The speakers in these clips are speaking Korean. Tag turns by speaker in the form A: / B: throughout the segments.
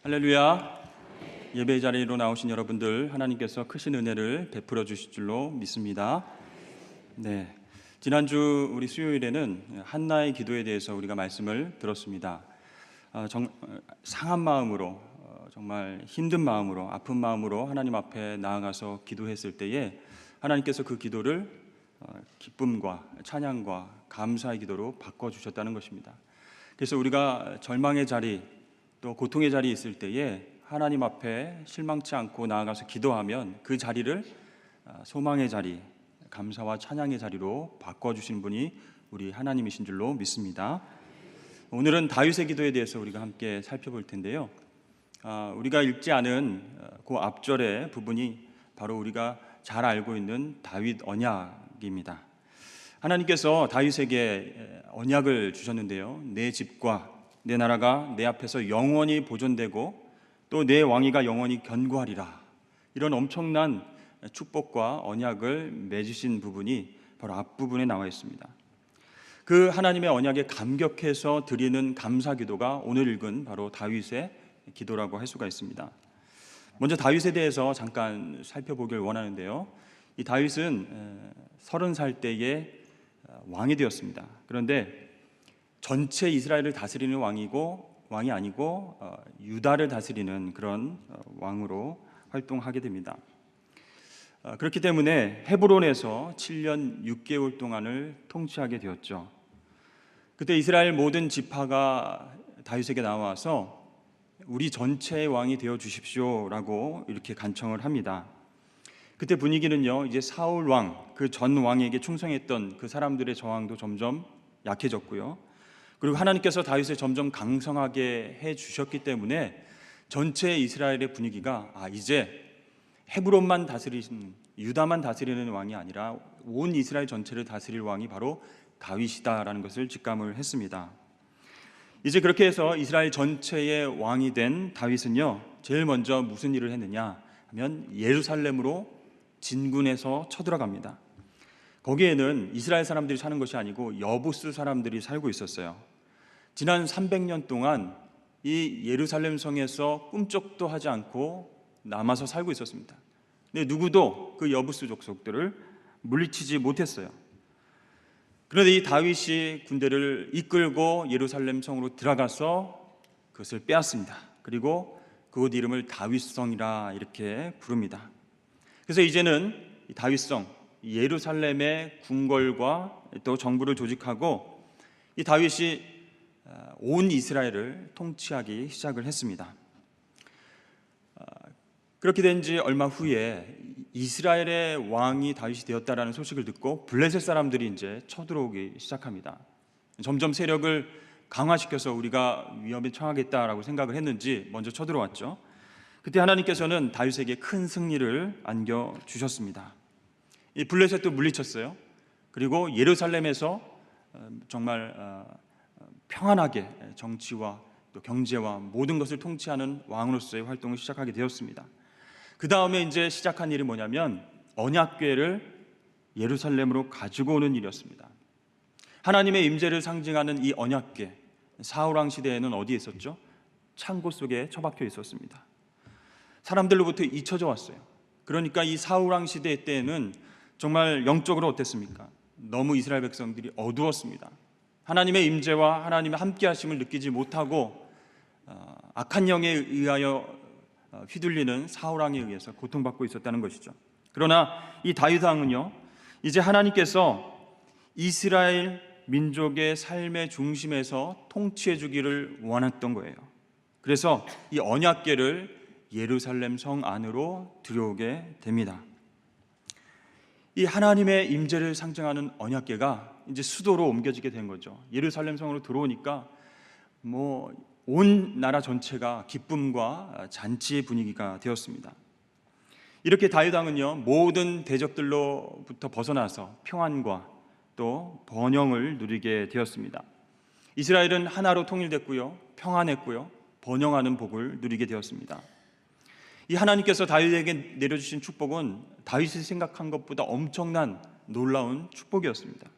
A: 할렐루야. 예배 자리로 나오신 여러분들, 하나님께서 크신 은혜를 베풀어 주실 줄로 믿습니다. 네, 지난주 우리 수요일에는 한나의 기도에 대해서 우리가 말씀을 들었습니다. 상한 마음으로, 정말 힘든 마음으로, 아픈 마음으로 하나님 앞에 나아가서 기도했을 때에 하나님께서 그 기도를 기쁨과 찬양과 감사의 기도로 바꿔주셨다는 것입니다. 그래서 우리가 절망의 자리, 또 고통의 자리에 있을 때에 하나님 앞에 실망치 않고 나아가서 기도하면 그 자리를 소망의 자리, 감사와 찬양의 자리로 바꿔주신 분이 우리 하나님이신 줄로 믿습니다. 오늘은 다윗의 기도에 대해서 우리가 함께 살펴볼 텐데요. 우리가 읽지 않은 그 앞절의 부분이 바로 우리가 잘 알고 있는 다윗 언약입니다. 하나님께서 다윗에게 언약을 주셨는데요. 내 집과 내 나라가 내 앞에서 영원히 보존되고 또 내 왕위가 영원히 견고하리라. 이런 엄청난 축복과 언약을 맺으신 부분이 바로 앞부분에 나와 있습니다. 그 하나님의 언약에 감격해서 드리는 감사 기도가 오늘 읽은 바로 다윗의 기도라고 할 수가 있습니다. 먼저 다윗에 대해서 잠깐 살펴보길 원하는데요. 이 다윗은 30살 때에 왕이 되었습니다. 그런데 전체 이스라엘을 다스리는 왕이 아니고 유다를 다스리는 그런 왕으로 활동하게 됩니다. 그렇기 때문에 헤브론에서 7년 6개월 동안을 통치하게 되었죠. 그때 이스라엘 모든 지파가 다윗에게 나와서 우리 전체의 왕이 되어 주십시오라고 이렇게 간청을 합니다. 그때 분위기는요, 이제 사울 왕, 그 전 왕에게 충성했던 그 사람들의 저항도 점점 약해졌고요. 그리고 하나님께서 다윗을 점점 강성하게 해 주셨기 때문에 전체 이스라엘의 분위기가 이제 헤브론만 다스리는, 유다만 다스리는 왕이 아니라 온 이스라엘 전체를 다스릴 왕이 바로 다윗이다라는 것을 직감을 했습니다. 이제 그렇게 해서 이스라엘 전체의 왕이 된 다윗은요, 제일 먼저 무슨 일을 했느냐 하면 예루살렘으로 진군해서 쳐들어갑니다. 거기에는 이스라엘 사람들이 사는 것이 아니고 여부스 사람들이 살고 있었어요. 지난 300년 동안 이 예루살렘 성에서 꿈쩍도 하지 않고 남아서 살고 있었습니다. 근데 누구도 그 여부스 족속들을 물리치지 못했어요. 그런데 이 다윗이 군대를 이끌고 예루살렘 성으로 들어가서 그것을 빼앗습니다. 그리고 그곳 이름을 다윗성이라 이렇게 부릅니다. 그래서 이제는 이 다윗성, 예루살렘의 궁궐과 또 정부를 조직하고 이 다윗이 온 이스라엘을 통치하기 시작을 했습니다. 그렇게 된 지 얼마 후에 이스라엘의 왕이 다윗이 되었다라는 소식을 듣고 블레셋 사람들이 이제 쳐들어오기 시작합니다. 점점 세력을 강화시켜서 우리가 위험에 처하겠다라고 생각을 했는지 먼저 쳐들어왔죠. 그때 하나님께서는 다윗에게 큰 승리를 안겨주셨습니다. 이 블레셋도 물리쳤어요. 그리고 예루살렘에서 정말 평안하게 정치와 또 경제와 모든 것을 통치하는 왕으로서의 활동을 시작하게 되었습니다. 그 다음에 이제 시작한 일이 뭐냐면 언약궤를 예루살렘으로 가지고 오는 일이었습니다. 하나님의 임재를 상징하는 이 언약궤, 사울왕 시대에는 어디에 있었죠? 창고 속에 처박혀 있었습니다. 사람들로부터 잊혀져 왔어요. 그러니까 이 사울왕 시대 때에는 정말 영적으로 어땠습니까? 너무 이스라엘 백성들이 어두웠습니다. 하나님의 임재와 하나님의 함께 하심을 느끼지 못하고 악한 영에 의하여 휘둘리는 사울왕에 의해서 고통받고 있었다는 것이죠. 그러나 이 다윗 왕은요, 이제 하나님께서 이스라엘 민족의 삶의 중심에서 통치해 주기를 원했던 거예요. 그래서 이 언약궤를 예루살렘 성 안으로 들여오게 됩니다. 이 하나님의 임재를 상징하는 언약궤가 이제 수도로 옮겨지게 된 거죠. 예루살렘 성으로 들어오니까 온 나라 전체가 기쁨과 잔치의 분위기가 되었습니다. 이렇게 다윗 왕은요, 모든 대적들로부터 벗어나서 평안과 또 번영을 누리게 되었습니다. 이스라엘은 하나로 통일됐고요, 평안했고요, 번영하는 복을 누리게 되었습니다. 이 하나님께서 다윗에게 내려주신 축복은 다윗이 생각한 것보다 엄청난 놀라운 축복이었습니다.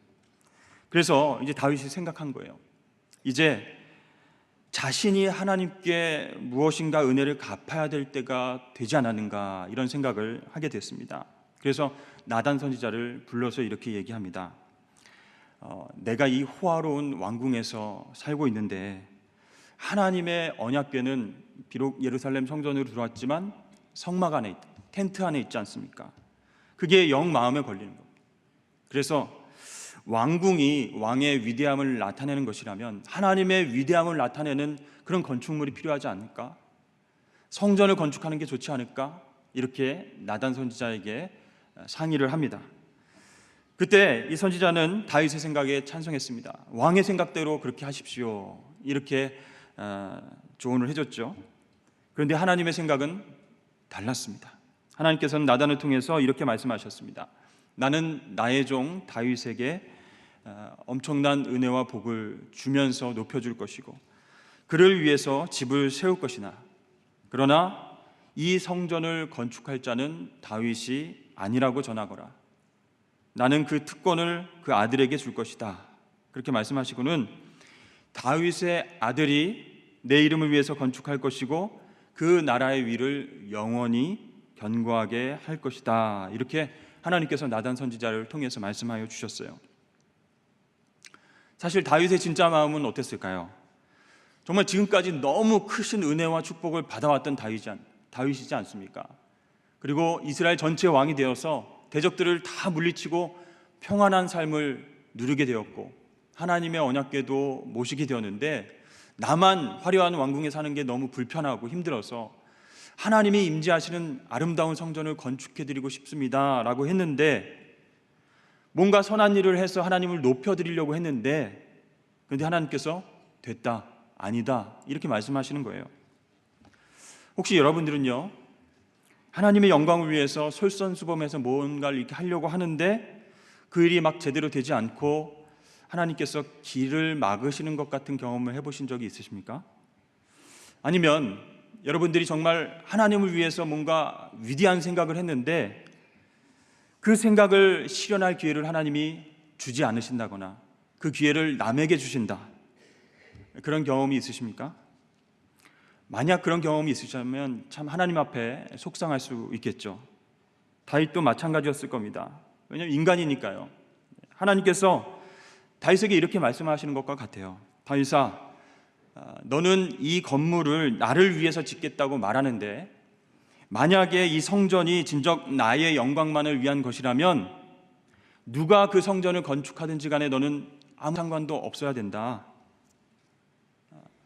A: 그래서 이제 다윗이 생각한 거예요. 이제 자신이 하나님께 무엇인가 은혜를 갚아야 될 때가 되지 않았는가, 이런 생각을 하게 됐습니다. 그래서 나단 선지자를 불러서 이렇게 얘기합니다. 내가 이 호화로운 왕궁에서 살고 있는데 하나님의 언약궤는 비록 예루살렘 성전으로 들어왔지만 성막 안에, 텐트 안에 있지 않습니까? 그게 영 마음에 걸리는 겁니다. 그래서 왕궁이 왕의 위대함을 나타내는 것이라면 하나님의 위대함을 나타내는 그런 건축물이 필요하지 않을까? 성전을 건축하는 게 좋지 않을까? 이렇게 나단 선지자에게 상의를 합니다. 그때 이 선지자는 다윗의 생각에 찬성했습니다. 왕의 생각대로 그렇게 하십시오, 이렇게 조언을 해줬죠. 그런데 하나님의 생각은 달랐습니다. 하나님께서는 나단을 통해서 이렇게 말씀하셨습니다. 나는 나의 종 다윗에게 엄청난 은혜와 복을 주면서 높여줄 것이고 그를 위해서 집을 세울 것이나 그러나 이 성전을 건축할 자는 다윗이 아니라고 전하거라. 나는 그 특권을 그 아들에게 줄 것이다. 그렇게 말씀하시고는 다윗의 아들이 내 이름을 위해서 건축할 것이고 그 나라의 위를 영원히 견고하게 할 것이다. 이렇게 하나님께서 나단 선지자를 통해서 말씀하여 주셨어요. 사실 다윗의 진짜 마음은 어땠을까요? 정말 지금까지 너무 크신 은혜와 축복을 받아왔던 다윗이지 않습니까? 그리고 이스라엘 전체 왕이 되어서 대적들을 다 물리치고 평안한 삶을 누리게 되었고 하나님의 언약궤도 모시게 되었는데 나만 화려한 왕궁에 사는 게 너무 불편하고 힘들어서 하나님이 임재하시는 아름다운 성전을 건축해드리고 싶습니다 라고 했는데, 뭔가 선한 일을 해서 하나님을 높여드리려고 했는데, 그런데 하나님께서 됐다, 아니다, 이렇게 말씀하시는 거예요. 혹시 여러분들은요, 하나님의 영광을 위해서 솔선수범해서 뭔가를 이렇게 하려고 하는데 그 일이 막 제대로 되지 않고 하나님께서 길을 막으시는 것 같은 경험을 해보신 적이 있으십니까? 아니면 여러분들이 정말 하나님을 위해서 뭔가 위대한 생각을 했는데 그 생각을 실현할 기회를 하나님이 주지 않으신다거나 그 기회를 남에게 주신다, 그런 경험이 있으십니까? 만약 그런 경험이 있으시다면 참 하나님 앞에 속상할 수 있겠죠. 다윗도 마찬가지였을 겁니다. 왜냐하면 인간이니까요. 하나님께서 다윗에게 이렇게 말씀하시는 것과 같아요. 다윗아, 너는 이 건물을 나를 위해서 짓겠다고 말하는데 만약에 이 성전이 진정 나의 영광만을 위한 것이라면 누가 그 성전을 건축하든지 간에 너는 아무 상관도 없어야 된다.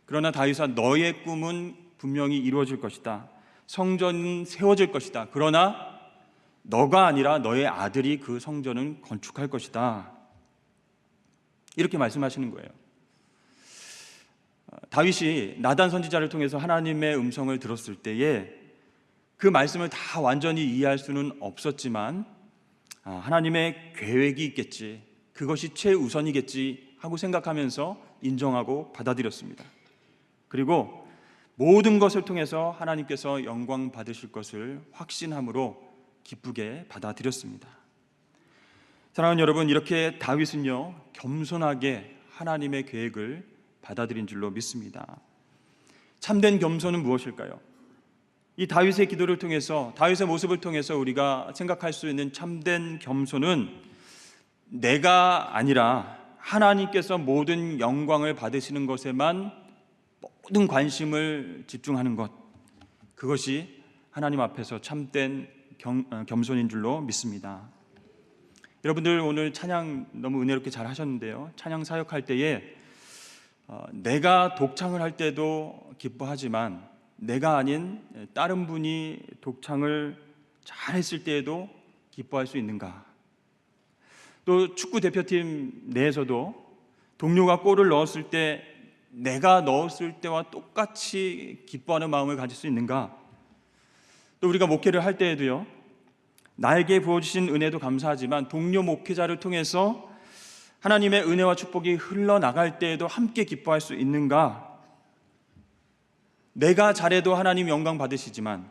A: 그러나 다윗아, 너의 꿈은 분명히 이루어질 것이다. 성전은 세워질 것이다. 그러나 너가 아니라 너의 아들이 그 성전은 건축할 것이다. 이렇게 말씀하시는 거예요. 다윗이 나단 선지자를 통해서 하나님의 음성을 들었을 때에 그 말씀을 다 완전히 이해할 수는 없었지만 하나님의 계획이 있겠지, 그것이 최우선이겠지 하고 생각하면서 인정하고 받아들였습니다. 그리고 모든 것을 통해서 하나님께서 영광 받으실 것을 확신함으로 기쁘게 받아들였습니다. 사랑하는 여러분, 이렇게 다윗은요 겸손하게 하나님의 계획을 받아들인 줄로 믿습니다. 참된 겸손은 무엇일까요? 이 다윗의 기도를 통해서, 다윗의 모습을 통해서 우리가 생각할 수 있는 참된 겸손은 내가 아니라 하나님께서 모든 영광을 받으시는 것에만 모든 관심을 집중하는 것, 그것이 하나님 앞에서 참된 겸손인 줄로 믿습니다. 여러분들 오늘 찬양 너무 은혜롭게 잘 하셨는데요, 찬양 사역할 때에 내가 독창을 할 때도 기뻐하지만 내가 아닌 다른 분이 독창을 잘 했을 때에도 기뻐할 수 있는가? 또 축구 대표팀 내에서도 동료가 골을 넣었을 때 내가 넣었을 때와 똑같이 기뻐하는 마음을 가질 수 있는가? 또 우리가 목회를 할 때에도요, 나에게 부어주신 은혜도 감사하지만 동료 목회자를 통해서 하나님의 은혜와 축복이 흘러나갈 때에도 함께 기뻐할 수 있는가? 내가 잘해도 하나님 영광 받으시지만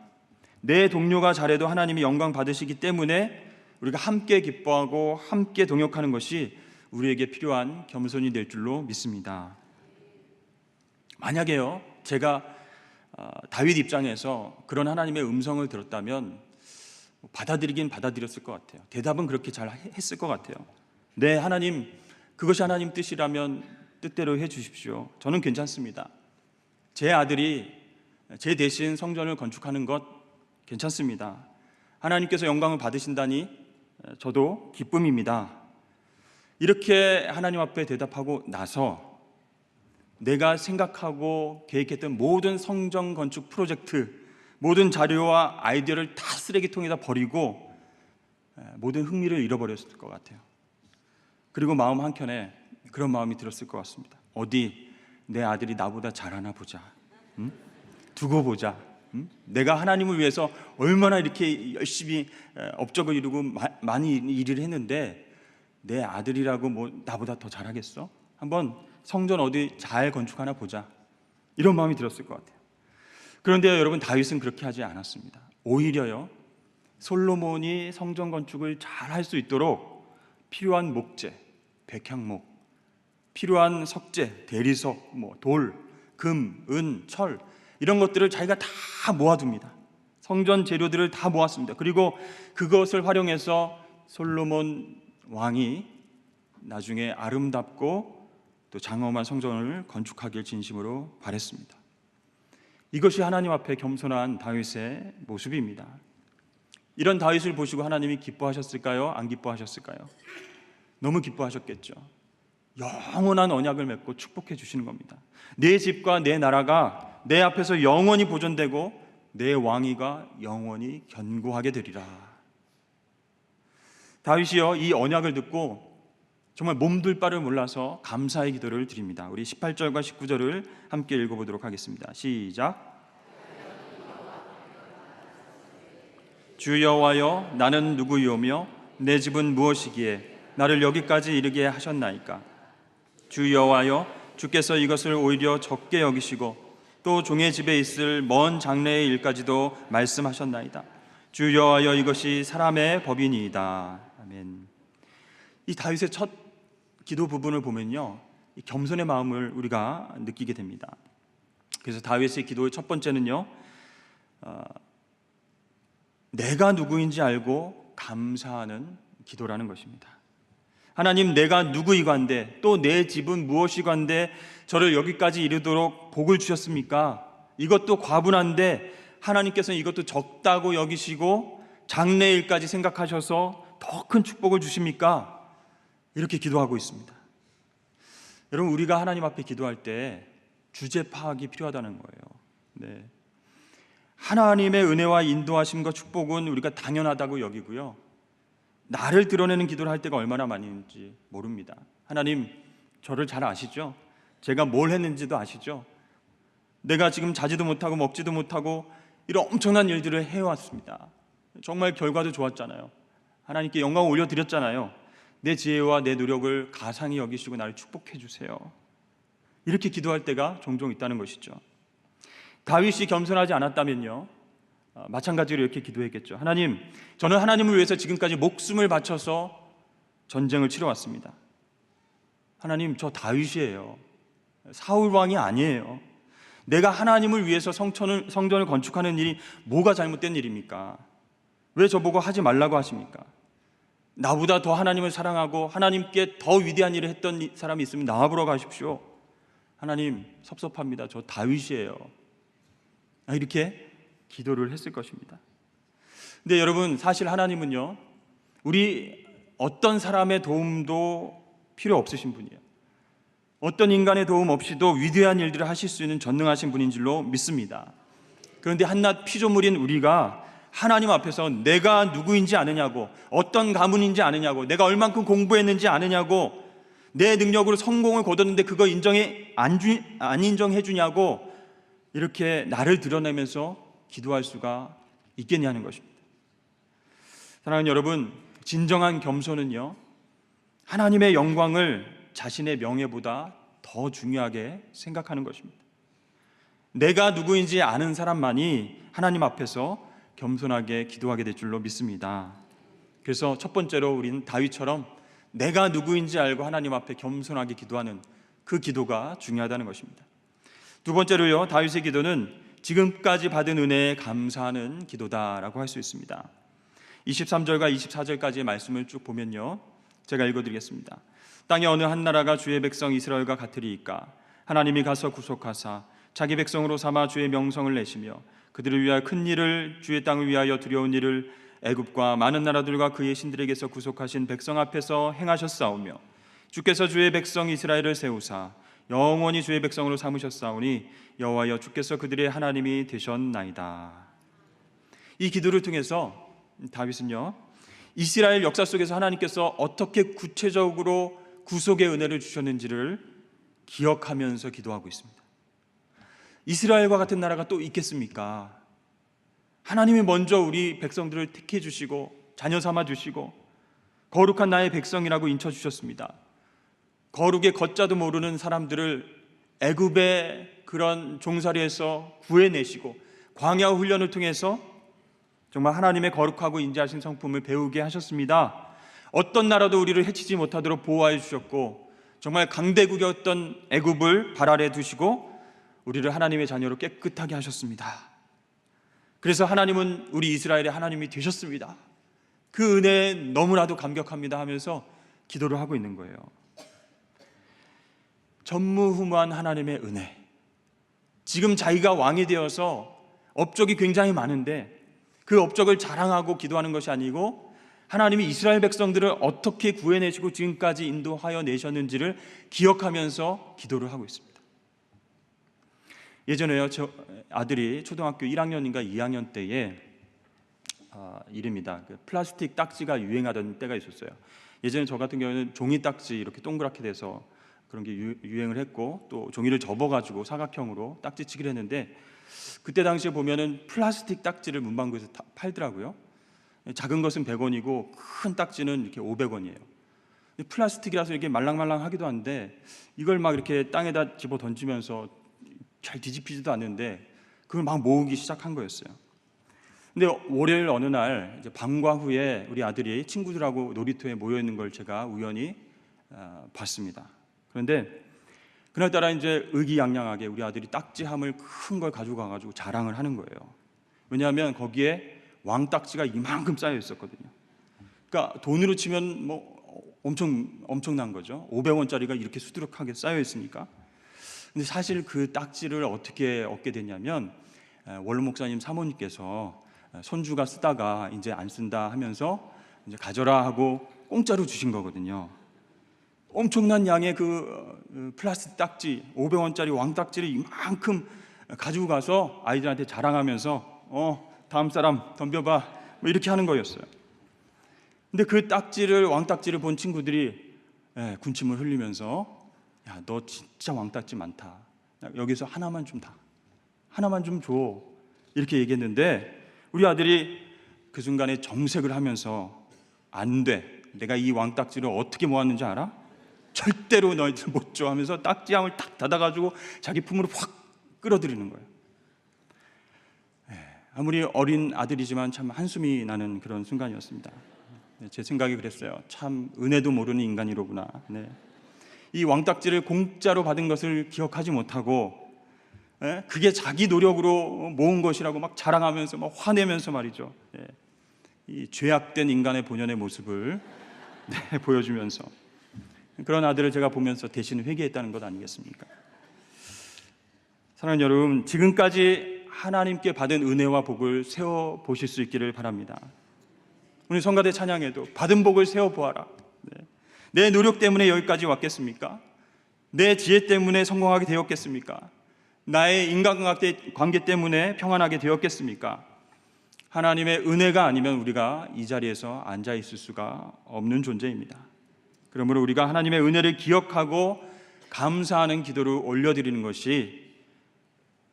A: 내 동료가 잘해도 하나님이 영광 받으시기 때문에 우리가 함께 기뻐하고 함께 동역하는 것이 우리에게 필요한 겸손이 될 줄로 믿습니다. 만약에요, 제가 다윗 입장에서 그런 하나님의 음성을 들었다면 받아들이긴 받아들였을 것 같아요. 대답은 그렇게 잘 했을 것 같아요. 네, 하나님, 그것이 하나님 뜻이라면 뜻대로 해 주십시오. 저는 괜찮습니다. 제 아들이 제 대신 성전을 건축하는 것 괜찮습니다. 하나님께서 영광을 받으신다니 저도 기쁨입니다. 이렇게 하나님 앞에 대답하고 나서 내가 생각하고 계획했던 모든 성전 건축 프로젝트, 모든 자료와 아이디어를 다 쓰레기통에다 버리고 모든 흥미를 잃어버렸을 것 같아요. 그리고 마음 한켠에 그런 마음이 들었을 것 같습니다. 어디 내 아들이 나보다 잘하나 보자, 두고 보자, 내가 하나님을 위해서 얼마나 이렇게 열심히 업적을 이루고 많이 일을 했는데 내 아들이라고 뭐 나보다 더 잘하겠어? 한번 성전 어디 잘 건축하나 보자, 이런 마음이 들었을 것 같아요. 그런데 여러분, 다윗은 그렇게 하지 않았습니다. 오히려요, 솔로몬이 성전 건축을 잘 할 수 있도록 필요한 목재, 백향목, 필요한 석재, 대리석, 돌, 금, 은, 철, 이런 것들을 자기가 다 모아둡니다. 성전 재료들을 다 모았습니다. 그리고 그것을 활용해서 솔로몬 왕이 나중에 아름답고 또 장엄한 성전을 건축하길 진심으로 바랬습니다. 이것이 하나님 앞에 겸손한 다윗의 모습입니다. 이런 다윗을 보시고 하나님이 기뻐하셨을까요? 안 기뻐하셨을까요? 너무 기뻐하셨겠죠. 영원한 언약을 맺고 축복해 주시는 겁니다. 내 집과 내 나라가 내 앞에서 영원히 보존되고 내 왕위가 영원히 견고하게 되리라. 다윗이요, 이 언약을 듣고 정말 몸둘 바를 몰라서 감사의 기도를 드립니다. 우리 18절과 19절을 함께 읽어보도록 하겠습니다. 시작. 주 여호와여, 나는 누구이오며 내 집은 무엇이기에 나를 여기까지 이르게 하셨나이까? 주 여호와여, 주께서 이것을 오히려 적게 여기시고 또 종의 집에 있을 먼 장래의 일까지도 말씀하셨나이다. 주 여호와여, 이것이 사람의 법이니이다. 아멘. 이 다윗의 첫 기도 부분을 보면요, 이 겸손의 마음을 우리가 느끼게 됩니다. 그래서 다윗의 기도의 첫 번째는요, 내가 누구인지 알고 감사하는 기도라는 것입니다. 하나님, 내가 누구이간데 또 내 집은 무엇이간데 저를 여기까지 이르도록 복을 주셨습니까? 이것도 과분한데 하나님께서는 이것도 적다고 여기시고 장래일까지 생각하셔서 더 큰 축복을 주십니까? 이렇게 기도하고 있습니다. 여러분, 우리가 하나님 앞에 기도할 때 주제 파악이 필요하다는 거예요. 네. 하나님의 은혜와 인도하심과 축복은 우리가 당연하다고 여기고요, 나를 드러내는 기도를 할 때가 얼마나 많이 있는지 모릅니다. 하나님, 저를 잘 아시죠? 제가 뭘 했는지도 아시죠? 내가 지금 자지도 못하고 먹지도 못하고 이런 엄청난 일들을 해왔습니다. 정말 결과도 좋았잖아요. 하나님께 영광 올려드렸잖아요. 내 지혜와 내 노력을 가상히 여기시고 나를 축복해 주세요. 이렇게 기도할 때가 종종 있다는 것이죠. 다윗이 겸손하지 않았다면요, 마찬가지로 이렇게 기도했겠죠. 하나님, 저는 하나님을 위해서 지금까지 목숨을 바쳐서 전쟁을 치러왔습니다. 하나님, 저 다윗이에요. 사울 왕이 아니에요. 내가 하나님을 위해서 성전을 건축하는 일이 뭐가 잘못된 일입니까? 왜 저보고 하지 말라고 하십니까? 나보다 더 하나님을 사랑하고 하나님께 더 위대한 일을 했던 사람이 있으면 나와보러 가십시오. 하나님, 섭섭합니다. 저 다윗이에요. 이렇게 기도를 했을 것입니다. 근데 여러분, 사실 하나님은요, 우리 어떤 사람의 도움도 필요 없으신 분이에요. 어떤 인간의 도움 없이도 위대한 일들을 하실 수 있는 전능하신 분인 줄로 믿습니다. 그런데 한낱 피조물인 우리가 하나님 앞에서 내가 누구인지 아느냐고, 어떤 가문인지 아느냐고, 내가 얼만큼 공부했는지 아느냐고, 내 능력으로 성공을 거뒀는데 그거 안 인정해 주냐고, 이렇게 나를 드러내면서 기도할 수가 있겠냐는 것입니다. 사랑하는 여러분, 진정한 겸손은요, 하나님의 영광을 자신의 명예보다 더 중요하게 생각하는 것입니다. 내가 누구인지 아는 사람만이 하나님 앞에서 겸손하게 기도하게 될 줄로 믿습니다. 그래서 첫 번째로 우리는 다윗처럼 내가 누구인지 알고 하나님 앞에 겸손하게 기도하는 그 기도가 중요하다는 것입니다. 두 번째로요, 다윗의 기도는 지금까지 받은 은혜에 감사하는 기도다라고 할 수 있습니다. 23절과 24절까지의 말씀을 쭉 보면요, 제가 읽어드리겠습니다. 땅의 어느 한 나라가 주의 백성 이스라엘과 같으리이까? 하나님이 가서 구속하사 자기 백성으로 삼아 주의 명성을 내시며 그들을 위하여 큰 일을, 주의 땅을 위하여 두려운 일을 애굽과 많은 나라들과 그의 신들에게서 구속하신 백성 앞에서 행하셨사오며 주께서 주의 백성 이스라엘을 세우사 영원히 주의 백성으로 삼으셨사오니 여호와여 주께서 그들의 하나님이 되셨나이다. 이 기도를 통해서 다윗은요, 이스라엘 역사 속에서 하나님께서 어떻게 구체적으로 구속의 은혜를 주셨는지를 기억하면서 기도하고 있습니다. 이스라엘과 같은 나라가 또 있겠습니까? 하나님이 먼저 우리 백성들을 택해 주시고 자녀 삼아 주시고 거룩한 나의 백성이라고 인쳐 주셨습니다. 거룩의 걷자도 모르는 사람들을 애굽의 그런 종살이에서 구해내시고 광야 훈련을 통해서 정말 하나님의 거룩하고 인자하신 성품을 배우게 하셨습니다. 어떤 나라도 우리를 해치지 못하도록 보호해 주셨고 정말 강대국이었던 애굽을 발 아래 두시고 우리를 하나님의 자녀로 깨끗하게 하셨습니다. 그래서 하나님은 우리 이스라엘의 하나님이 되셨습니다. 그 은혜에 너무나도 감격합니다 하면서 기도를 하고 있는 거예요. 전무후무한 하나님의 은혜. 지금 자기가 왕이 되어서 업적이 굉장히 많은데 그 업적을 자랑하고 기도하는 것이 아니고 하나님이 이스라엘 백성들을 어떻게 구해내시고 지금까지 인도하여 내셨는지를 기억하면서 기도를 하고 있습니다. 예전에요, 저 아들이 초등학교 1학년인가 2학년 때에 이릅니다. 플라스틱 딱지가 유행하던 때가 있었어요. 예전에 저 같은 경우는 종이 딱지 이렇게 동그랗게 돼서 그런 게 유행을 했고 또 종이를 접어가지고 사각형으로 딱지치기를 했는데 그때 당시에 보면은 플라스틱 딱지를 문방구에서 팔더라고요. 작은 것은 100원이고 큰 딱지는 이렇게 500원이에요. 플라스틱이라서 이게 말랑말랑하기도 한데 이걸 막 이렇게 땅에다 집어 던지면서 잘 뒤집히지도 않는데 그걸 막 모으기 시작한 거였어요. 근데 월요일 어느 날 이제 방과 후에 우리 아들이 친구들하고 놀이터에 모여 있는 걸 제가 우연히 봤습니다. 그런데 그날따라 이제 의기양양하게 우리 아들이 딱지함을 큰 걸 가지고 가가지고 자랑을 하는 거예요. 왜냐하면 거기에 왕딱지가 이만큼 쌓여 있었거든요. 그러니까 돈으로 치면 뭐 엄청난 거죠. 500원짜리가 이렇게 수두룩하게 쌓여 있으니까. 근데 사실 그 딱지를 어떻게 얻게 됐냐면 원로 목사님 사모님께서 손주가 쓰다가 이제 안 쓴다 하면서 이제 가져라 하고 공짜로 주신 거거든요. 엄청난 양의 그 플라스틱 딱지 500원짜리 왕딱지를 이만큼 가지고 가서 아이들한테 자랑하면서 다음 사람 덤벼봐 뭐 이렇게 하는 거였어요. 근데 그 딱지를 왕딱지를 본 친구들이 군침을 흘리면서 야, 너 진짜 왕딱지 많다. 여기서 하나만 좀 다. 하나만 좀 줘. 이렇게 얘기했는데 우리 아들이 그 순간에 정색을 하면서 안 돼. 내가 이 왕딱지를 어떻게 모았는지 알아? 절대로 너희들 못 줘 하면서 딱지함을 딱 닫아가지고 자기 품으로 확 끌어들이는 거예요. 아무리 어린 아들이지만 참 한숨이 나는 그런 순간이었습니다. 제 생각이 그랬어요. 참 은혜도 모르는 인간이로구나. 네. 이 왕딱지를 공짜로 받은 것을 기억하지 못하고 그게 자기 노력으로 모은 것이라고 막 자랑하면서 막 화내면서 말이죠. 이 죄악된 인간의 본연의 모습을 보여주면서 그런 아들을 제가 보면서 대신 회개했다는 것 아니겠습니까? 사랑하는 여러분, 지금까지 하나님께 받은 은혜와 복을 세워보실 수 있기를 바랍니다. 오늘 성가대 찬양에도 받은 복을 세워보아라. 내 노력 때문에 여기까지 왔겠습니까? 내 지혜 때문에 성공하게 되었겠습니까? 나의 인간관계 때문에 평안하게 되었겠습니까? 하나님의 은혜가 아니면 우리가 이 자리에서 앉아 있을 수가 없는 존재입니다. 그러므로 우리가 하나님의 은혜를 기억하고 감사하는 기도를 올려드리는 것이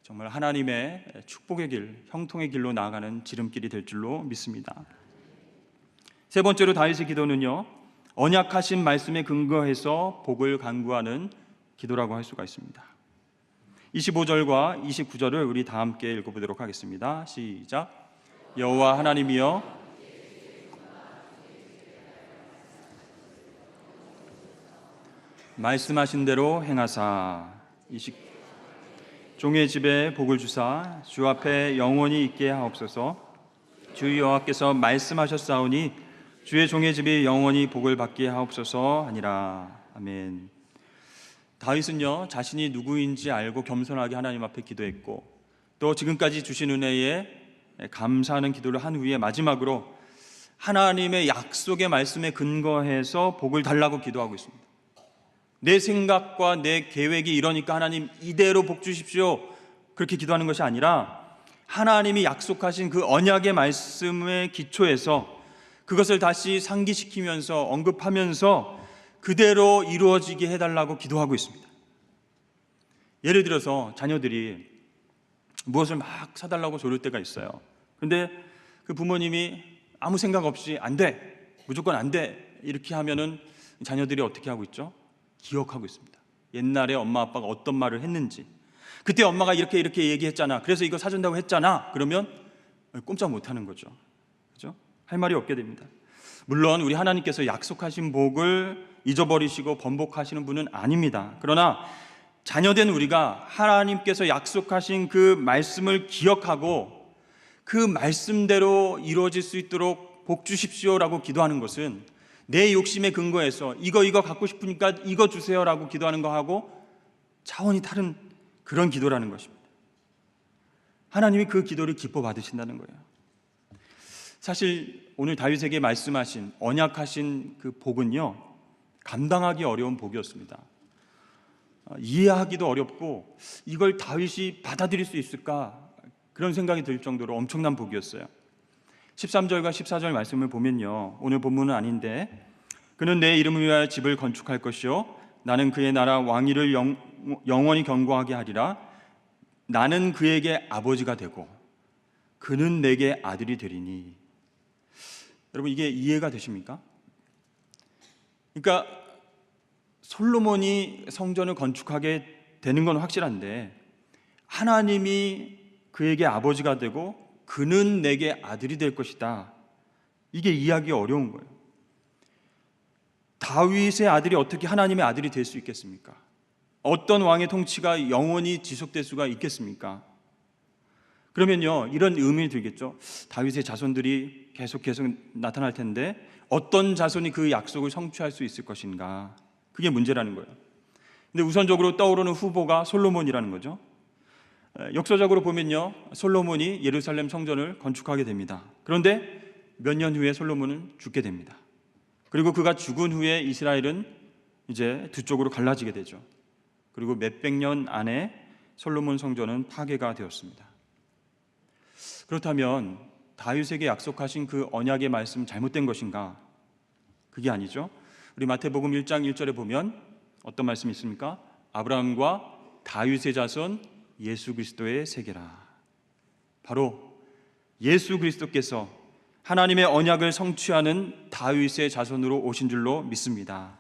A: 정말 하나님의 축복의 길, 형통의 길로 나아가는 지름길이 될 줄로 믿습니다. 세 번째로 다윗의 기도는요, 언약하신 말씀에 근거해서 복을 간구하는 기도라고 할 수가 있습니다. 25절과 29절을 우리 다 함께 읽어보도록 하겠습니다. 시작. 여호와 하나님이여 말씀하신 대로 행하사 종의 집에 복을 주사 주 앞에 영원히 있게 하옵소서. 주 여호와께서 말씀하셨사오니 주의 종의 집이 영원히 복을 받게 하옵소서 하니라. 아멘. 다윗은요, 자신이 누구인지 알고 겸손하게 하나님 앞에 기도했고, 또 지금까지 주신 은혜에 감사하는 기도를 한 후에 마지막으로 하나님의 약속의 말씀에 근거해서 복을 달라고 기도하고 있습니다. 내 생각과 내 계획이 이러니까 하나님 이대로 복 주십시오, 그렇게 기도하는 것이 아니라 하나님이 약속하신 그 언약의 말씀의 기초에서 그것을 다시 상기시키면서 언급하면서 그대로 이루어지게 해달라고 기도하고 있습니다. 예를 들어서 자녀들이 무엇을 막 사달라고 조를 때가 있어요. 그런데 그 부모님이 아무 생각 없이 안 돼, 무조건 안 돼, 이렇게 하면은 자녀들이 어떻게 하고 있죠? 기억하고 있습니다. 옛날에 엄마 아빠가 어떤 말을 했는지, 그때 엄마가 이렇게 얘기했잖아, 그래서 이거 사준다고 했잖아, 그러면 꼼짝 못하는 거죠. 그죠? 할 말이 없게 됩니다. 물론 우리 하나님께서 약속하신 복을 잊어버리시고 번복하시는 분은 아닙니다. 그러나 자녀된 우리가 하나님께서 약속하신 그 말씀을 기억하고 그 말씀대로 이루어질 수 있도록 복 주십시오라고 기도하는 것은 내 욕심에 근거해서 이거 갖고 싶으니까 이거 주세요라고 기도하는 거하고 차원이 다른 그런 기도라는 것입니다. 하나님이 그 기도를 기뻐 받으신다는 거예요. 사실 오늘 다윗에게 말씀하신 언약하신 그 복은요, 감당하기 어려운 복이었습니다. 이해하기도 어렵고 이걸 다윗이 받아들일 수 있을까, 그런 생각이 들 정도로 엄청난 복이었어요. 13절과 14절 말씀을 보면요, 오늘 본문은 아닌데, 그는 내 이름을 위하여 집을 건축할 것이요 나는 그의 나라 왕위를 영원히 견고하게 하리라. 나는 그에게 아버지가 되고 그는 내게 아들이 되리니. 여러분, 이게 이해가 되십니까? 그러니까 솔로몬이 성전을 건축하게 되는 건 확실한데 하나님이 그에게 아버지가 되고 그는 내게 아들이 될 것이다, 이게 이해하기 어려운 거예요. 다윗의 아들이 어떻게 하나님의 아들이 될 수 있겠습니까? 어떤 왕의 통치가 영원히 지속될 수가 있겠습니까? 그러면요, 이런 의문이 들겠죠. 다윗의 자손들이 계속 나타날 텐데 어떤 자손이 그 약속을 성취할 수 있을 것인가, 그게 문제라는 거예요. 근데 우선적으로 떠오르는 후보가 솔로몬이라는 거죠. 역사적으로 보면요, 솔로몬이 예루살렘 성전을 건축하게 됩니다. 그런데 몇 년 후에 솔로몬은 죽게 됩니다. 그리고 그가 죽은 후에 이스라엘은 이제 두 쪽으로 갈라지게 되죠. 그리고 몇백 년 안에 솔로몬 성전은 파괴가 되었습니다. 그렇다면 다윗에게 약속하신 그 언약의 말씀 잘못된 것인가? 그게 아니죠. 우리 마태복음 1장 1절에 보면 어떤 말씀이 있습니까? 아브라함과 다윗의 자손 예수 그리스도의 세계라. 바로 예수 그리스도께서 하나님의 언약을 성취하는 다윗의 자손으로 오신 줄로 믿습니다.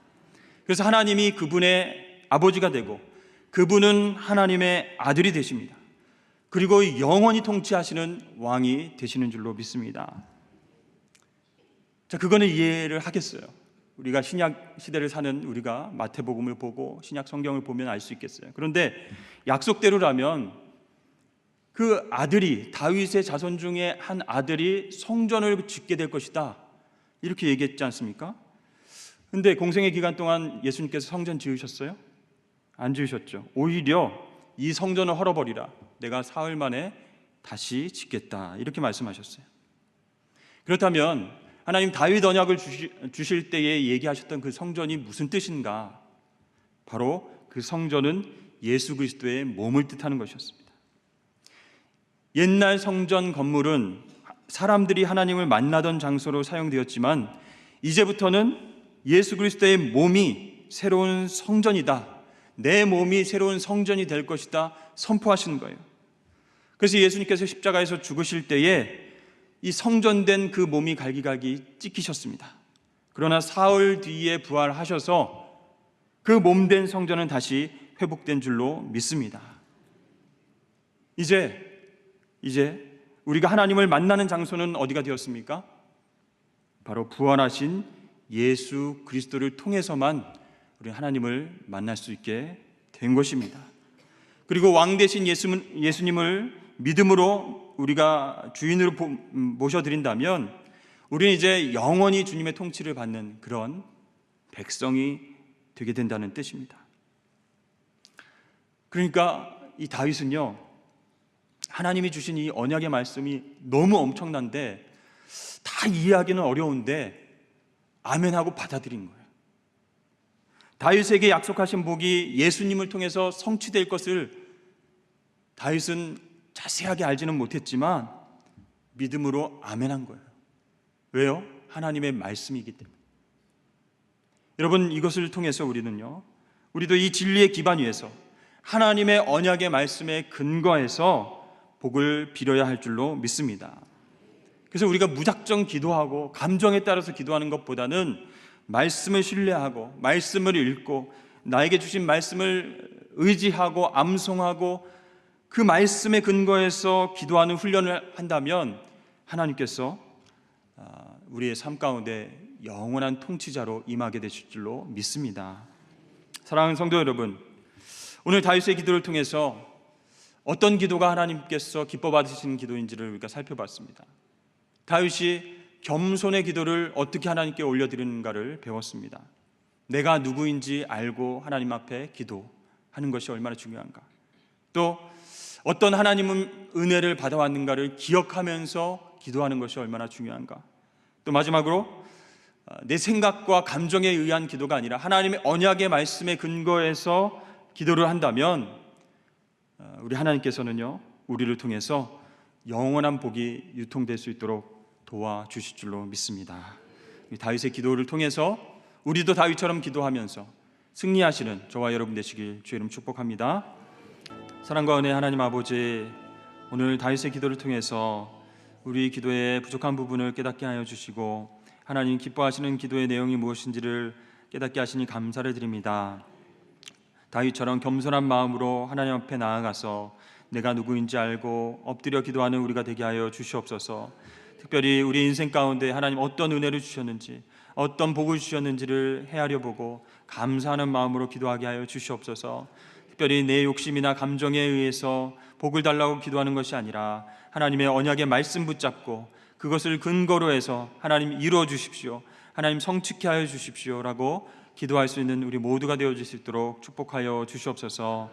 A: 그래서 하나님이 그분의 아버지가 되고 그분은 하나님의 아들이 되십니다. 그리고 영원히 통치하시는 왕이 되시는 줄로 믿습니다. 자, 그거는 이해를 하겠어요. 우리가 신약 시대를 사는 우리가 마태복음을 보고 신약 성경을 보면 알 수 있겠어요. 그런데 약속대로라면 그 아들이, 다윗의 자손 중에 한 아들이 성전을 짓게 될 것이다, 이렇게 얘기했지 않습니까? 근데 공생의 기간 동안 예수님께서 성전 지으셨어요? 안 지으셨죠. 오히려 이 성전을 헐어버리라, 내가 사흘 만에 다시 짓겠다, 이렇게 말씀하셨어요. 그렇다면 하나님 다윗 언약을 주실 때에 얘기하셨던 그 성전이 무슨 뜻인가? 바로 그 성전은 예수 그리스도의 몸을 뜻하는 것이었습니다. 옛날 성전 건물은 사람들이 하나님을 만나던 장소로 사용되었지만 이제부터는 예수 그리스도의 몸이 새로운 성전이다, 내 몸이 새로운 성전이 될 것이다 선포하시는 거예요. 그래서 예수님께서 십자가에서 죽으실 때에 이 성전된 그 몸이 갈기갈기 찢기셨습니다. 그러나 사흘 뒤에 부활하셔서 그 몸된 성전은 다시 회복된 줄로 믿습니다. 이제 우리가 하나님을 만나는 장소는 어디가 되었습니까? 바로 부활하신 예수 그리스도를 통해서만 우리 하나님을 만날 수 있게 된 것입니다. 그리고 왕 대신 예수님을 믿음으로 우리가 주인으로 모셔드린다면 우리는 이제 영원히 주님의 통치를 받는 그런 백성이 되게 된다는 뜻입니다. 그러니까 이 다윗은요, 하나님이 주신 이 언약의 말씀이 너무 엄청난데 다 이해하기는 어려운데 아멘하고 받아들인 거예요. 다윗에게 약속하신 복이 예수님을 통해서 성취될 것을 다윗은 자세하게 알지는 못했지만 믿음으로 아멘한 거예요. 왜요? 하나님의 말씀이기 때문에. 여러분, 이것을 통해서 우리도 이 진리의 기반 위에서 하나님의 언약의 말씀에 근거해서 복을 빌어야 할 줄로 믿습니다. 그래서 우리가 무작정 기도하고 감정에 따라서 기도하는 것보다는 말씀을 신뢰하고 말씀을 읽고 나에게 주신 말씀을 의지하고 암송하고 그 말씀에 근거해서 기도하는 훈련을 한다면 하나님께서 우리의 삶 가운데 영원한 통치자로 임하게 되실 줄로 믿습니다. 사랑하는 성도 여러분, 오늘 다윗의 기도를 통해서 어떤 기도가 하나님께서 기뻐 받으시는 기도인지를 우리가 살펴봤습니다. 다윗이 겸손의 기도를 어떻게 하나님께 올려드리는가를 배웠습니다. 내가 누구인지 알고 하나님 앞에 기도하는 것이 얼마나 중요한가, 또 어떤 하나님은 은혜를 받아왔는가를 기억하면서 기도하는 것이 얼마나 중요한가, 또 마지막으로 내 생각과 감정에 의한 기도가 아니라 하나님의 언약의 말씀에 근거해서 기도를 한다면 우리 하나님께서는요, 우리를 통해서 영원한 복이 유통될 수 있도록 도와주실 줄로 믿습니다. 다윗의 기도를 통해서 우리도 다윗처럼 기도하면서 승리하시는 저와 여러분 되시길 주의 이름 축복합니다. 사랑과 은혜 하나님 아버지, 오늘 다윗의 기도를 통해서 우리 기도의 부족한 부분을 깨닫게 하여 주시고 하나님 기뻐하시는 기도의 내용이 무엇인지를 깨닫게 하시니 감사를 드립니다. 다윗처럼 겸손한 마음으로 하나님 앞에 나아가서 내가 누구인지 알고 엎드려 기도하는 우리가 되게 하여 주시옵소서. 특별히 우리 인생 가운데 하나님 어떤 은혜를 주셨는지, 어떤 복을 주셨는지를 헤아려 보고 감사하는 마음으로 기도하게 하여 주시옵소서. 특별히 내 욕심이나 감정에 의해서 복을 달라고 기도하는 것이 아니라 하나님의 언약의 말씀 붙잡고 그것을 근거로 해서 하나님 이루어 주십시오, 하나님 성취케 하여 주십시오라고 기도할 수 있는 우리 모두가 되어질 수 있도록 축복하여 주시옵소서.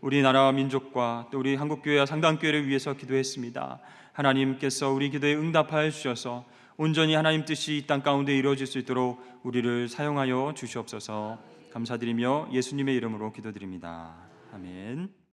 A: 우리나라와 민족과 또 우리 한국교회와 상당교회를 위해서 기도했습니다. 하나님께서 우리 기도에 응답하여 주셔서 온전히 하나님 뜻이 이 땅 가운데 이루어질 수 있도록 우리를 사용하여 주시옵소서. 감사드리며 예수님의 이름으로 기도드립니다. 아멘.